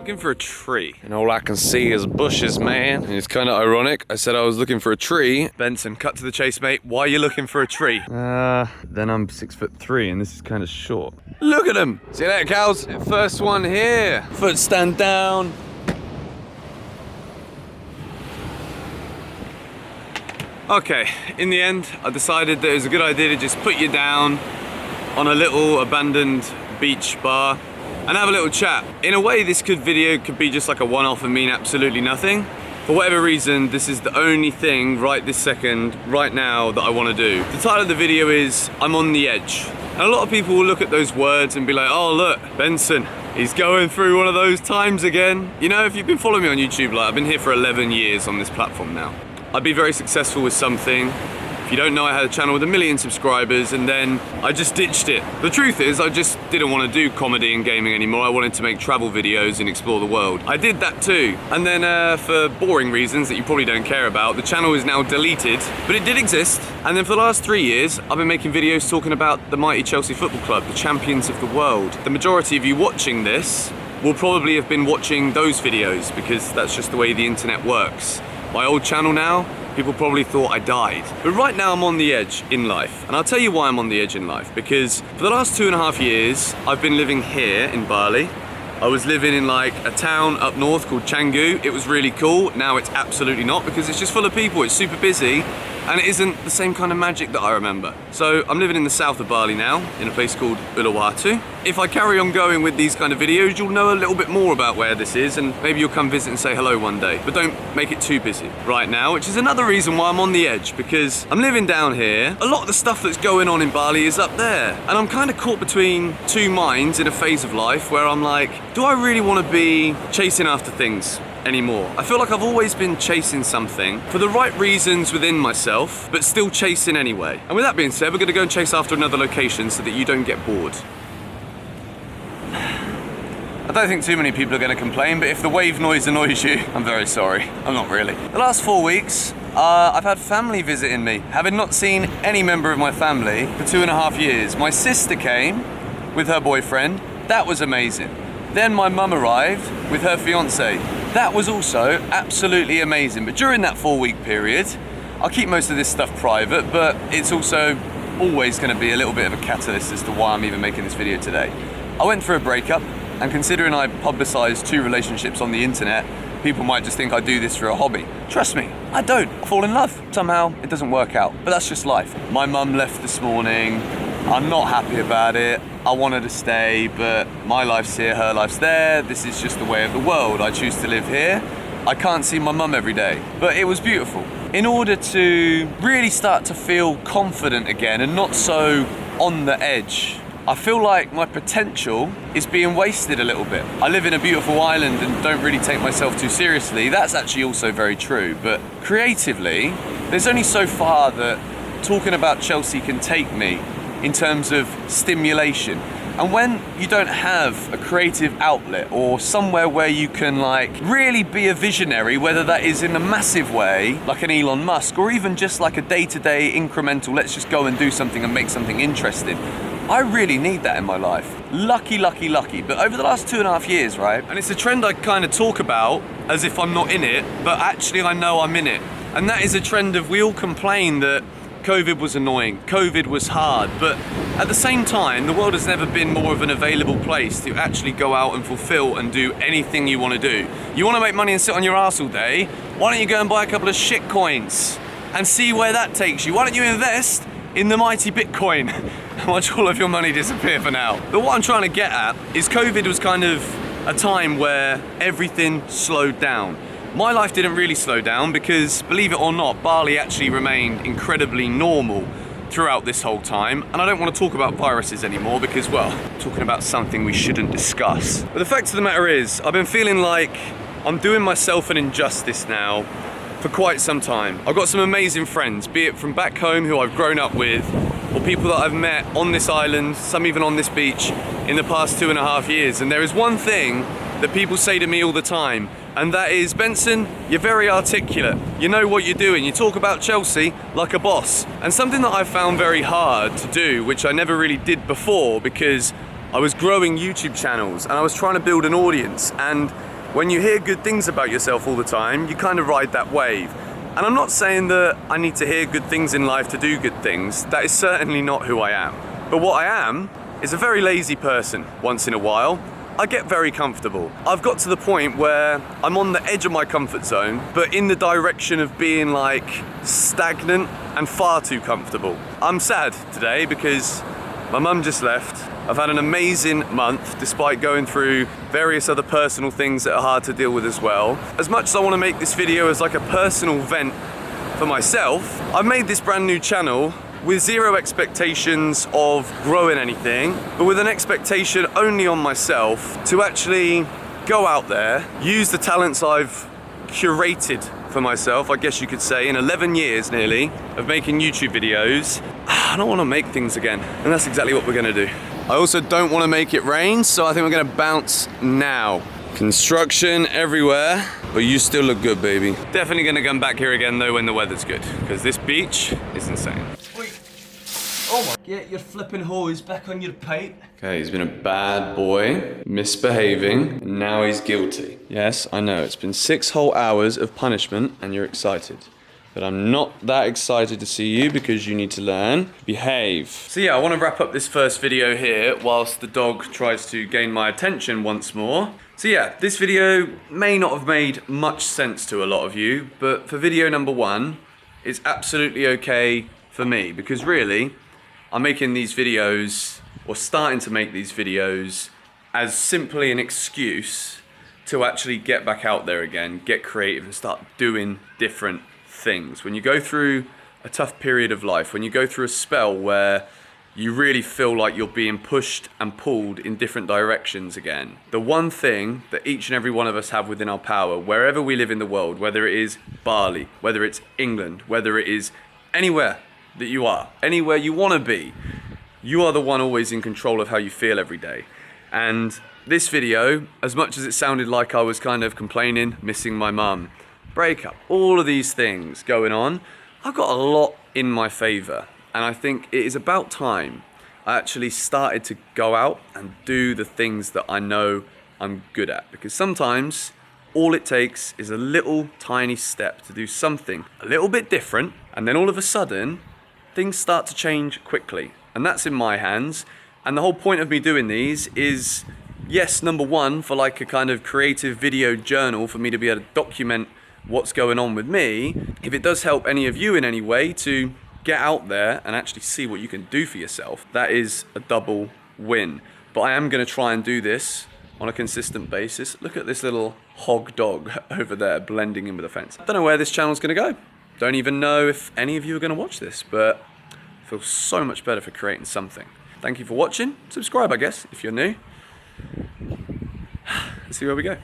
Looking for a tree, and all I can see is bushes, man. And it's kind of ironic. I said I was looking for a tree. Benson, cut to the chase, mate. Why are you looking for a tree? Then I'm 6'3", and this is kind of short. Look at them. See you later, cows. First one here. Foot stand down. Okay, in the end, I decided that it was a good idea to just put you down on a little abandoned beach bar and have a little chat. In a way, this video could be just like a one-off and mean absolutely nothing. For whatever reason, this is the only thing right this second, right now, that I want to do. The title of the video is, I'm on the edge. And a lot of people will look at those words and be like, oh look, Benson, he's going through one of those times again. You know, if you've been following me on YouTube, like I've been here for 11 years on this platform now. I'd be very successful with something. If you don't know, I had a channel with 1 million subscribers and then I just ditched it. The truth is, I just didn't want to do comedy and gaming anymore. I wanted to make travel videos and explore the world. I did that too. And then for boring reasons that you probably don't care about, the channel is now deleted, but it did exist. And then for the last 3 years, I've been making videos talking about the mighty Chelsea Football Club, the champions of the world. The majority of you watching this will probably have been watching those videos because that's just the way the internet works. My old channel now, people probably thought I died. But right now I'm on the edge in life. And I'll tell you why I'm on the edge in life. Because for the last 2.5 years, I've been living here in Bali. I was living in like a town up north called Canggu. It was really cool. Now it's absolutely not because it's just full of people. It's super busy and it isn't the same kind of magic that I remember. So I'm living in the south of Bali now in a place called Uluwatu. If I carry on going with these kind of videos, you'll know a little bit more about where this is and maybe you'll come visit and say hello one day. But don't make it too busy right now, which is another reason why I'm on the edge, because I'm living down here. A lot of the stuff that's going on in Bali is up there. And I'm kind of caught between two minds in a phase of life where I'm like, do I really want to be chasing after things anymore? I feel like I've always been chasing something for the right reasons within myself, but still chasing anyway. And with that being said, we're going to go and chase after another location so that you don't get bored. I don't think too many people are going to complain, but if the wave noise annoys you, I'm very sorry. I'm not really. The last 4 weeks, I've had family visiting me, having not seen any member of my family for 2.5 years. My sister came with her boyfriend. That was amazing. Then my mum arrived with her fiance. That was also absolutely amazing. But during that 4-week period, I'll keep most of this stuff private, but it's also always going to be a little bit of a catalyst as to why I'm even making this video today. I went through a breakup, and considering I publicise 2 relationships on the internet, people might just think I do this for a hobby. Trust me, I don't. I fall in love. Somehow, it doesn't work out, but that's just life. My mum left this morning. I'm not happy about it. I want her to stay, but my life's here, her life's there. This is just the way of the world. I choose to live here. I can't see my mum every day, but it was beautiful. In order to really start to feel confident again and not so on the edge, I feel like my potential is being wasted a little bit. I live in a beautiful island and don't really take myself too seriously. That's actually also very true, but creatively, there's only so far that talking about Chelsea can take me in terms of stimulation. And when you don't have a creative outlet or somewhere where you can like really be a visionary, whether that is in a massive way, like an Elon Musk, or even just like a day-to-day incremental, let's just go and do something and make something interesting. I really need that in my life. Lucky, lucky, lucky. But over the last 2.5 years, right? And it's a trend I kind of talk about as if I'm not in it, but actually I know I'm in it. And that is a trend of we all complain that COVID was annoying, COVID was hard, but at the same time, the world has never been more of an available place to actually go out and fulfill and do anything you want to do. You want to make money and sit on your ass all day? Why don't you go and buy a couple of shit coins and see where that takes you? Why don't you invest in the mighty Bitcoin and watch all of your money disappear for now? But what I'm trying to get at is COVID was kind of a time where everything slowed down. My life didn't really slow down because, believe it or not, Bali actually remained incredibly normal throughout this whole time. And I don't want to talk about viruses anymore because, well, I'm talking about something we shouldn't discuss. But the fact of the matter is, I've been feeling like I'm doing myself an injustice now for quite some time. I've got some amazing friends, be it from back home who I've grown up with, or people that I've met on this island, some even on this beach, in the past 2.5 years. And there is one thing that people say to me all the time, and that is, Benson, you're very articulate. You know what you're doing. You talk about Chelsea like a boss. And something that I found very hard to do, which I never really did before because I was growing YouTube channels and I was trying to build an audience. And When you hear good things about yourself all the time, you kind of ride that wave. And I'm not saying that I need to hear good things in life to do good things. That is certainly not who I am. But what I am is a very lazy person once in a while. I get very comfortable. I've got to the point where I'm on the edge of my comfort zone, but in the direction of being like stagnant and far too comfortable. I'm sad today because my mum just left. I've had an amazing month despite going through various other personal things that are hard to deal with as well. As much as I want to make this video as like a personal vent for myself, I've made this brand new channel with zero expectations of growing anything, but with an expectation only on myself to actually go out there, use the talents I've curated for myself, I guess you could say, in 11 years nearly of making YouTube videos. I don't want to make things again, and that's exactly what we're going to do. I also don't want to make it rain, so I think we're going to bounce now. Construction everywhere, but you still look good, baby. Definitely going to come back here again though when the weather's good, because this beach is insane. Oh my, get your flipping hose back on your pipe. Okay, he's been a bad boy, misbehaving, and now he's guilty. Yes, I know, it's been 6 whole hours of punishment and you're excited. But I'm not that excited to see you because you need to learn. Behave. So yeah, I want to wrap up this first video here whilst the dog tries to gain my attention once more. So yeah, this video may not have made much sense to a lot of you, but for video number 1, it's absolutely okay for me because really, I'm making these videos, or starting to make these videos, as simply an excuse to actually get back out there again, get creative and start doing different things. When you go through a tough period of life, when you go through a spell where you really feel like you're being pushed and pulled in different directions again, the one thing that each and every one of us have within our power, wherever we live in the world, whether it is Bali, whether it's England, whether it is anywhere that you are, anywhere you want to be, you are the one always in control of how you feel every day. And this video, as much as it sounded like I was kind of complaining, missing my mum, breakup, all of these things going on, I've got a lot in my favour. And I think it is about time I actually started to go out and do the things that I know I'm good at. Because sometimes all it takes is a little tiny step to do something a little bit different, and then all of a sudden, things start to change quickly. And that's in my hands. And the whole point of me doing these is, yes, number 1, for like a kind of creative video journal for me to be able to document what's going on with me. If it does help any of you in any way to get out there and actually see what you can do for yourself, that is a double win. But I am going to try and do this on a consistent basis. Look at this little hog dog over there blending in with the fence. I don't know where this channel's going to go. Don't even know if any of you are going to watch this, but I feel so much better for creating something. Thank you for watching. Subscribe, I guess, if you're new. Let's see where we go.